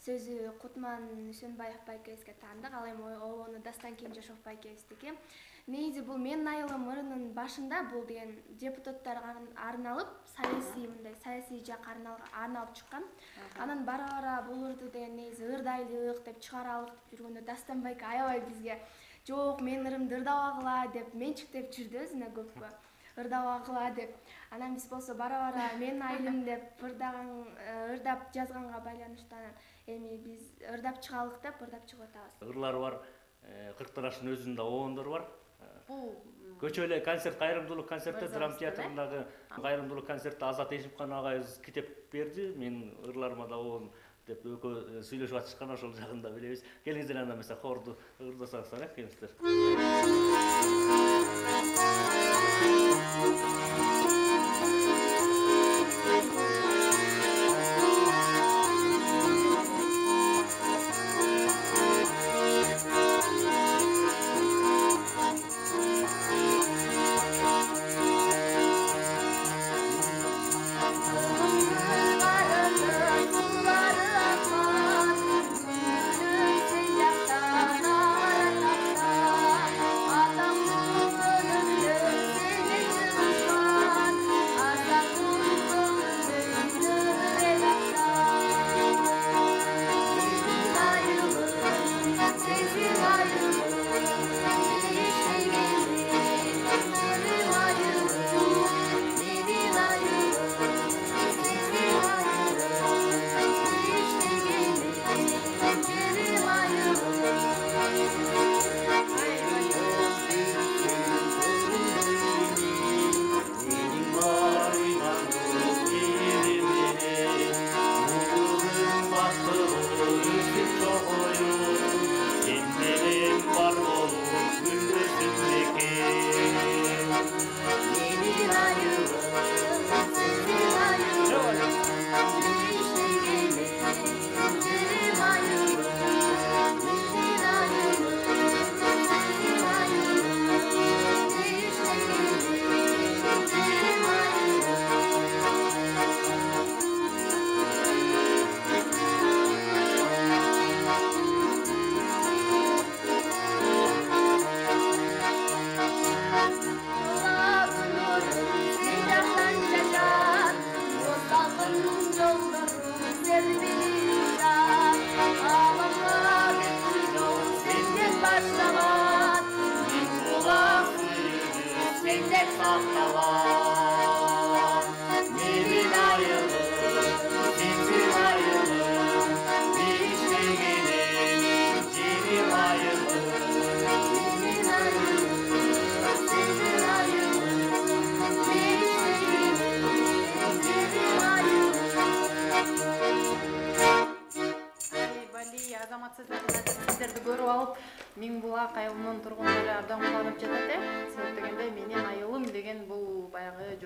сөзү Кутман Үсөнбаев байкебизге таандык. Ал эми обону Дастан Кенжешов байкебиздики. Негизи бул менин айылым ырынын башында бул деген депутаттарга арналып, саясий жакка арналып чыккан. Анан бара бул ырды деген негизи ырдайлык деп чыгаралык деп жүргөндө Дастан байке аябай бизге жок, менин ырымды ырдабагыла деп менчиктеп жүрдү өзүнө көпкө. Ырдабагыла деп. Анан биз болсо бара менин айылым деп ырдап жазганга байланыштуу анан эми биз ырдап чыгалык деп ырдап чыгып атабыз. Ырлар бар, Кырктараштын өзүндө обондор бар. Бул Көчө эле концерт, кайрымдуулук концерти, драма театрындагы кайрымдуулук концертти Азат Эшипкан агайыбыз китеп берди. Менин ырларыма да обон деп экөө сүйлөшүп атышкан, ошол жагын да билебиз. Келиңиздер анда эмесе хорду ырдасаңыздар, келиңиздер. Сиздерди көрүп алып, Миңбулак айылынын тургундары абдан кубанып жатат. Себеп дегенде менин айылым деген бул баягы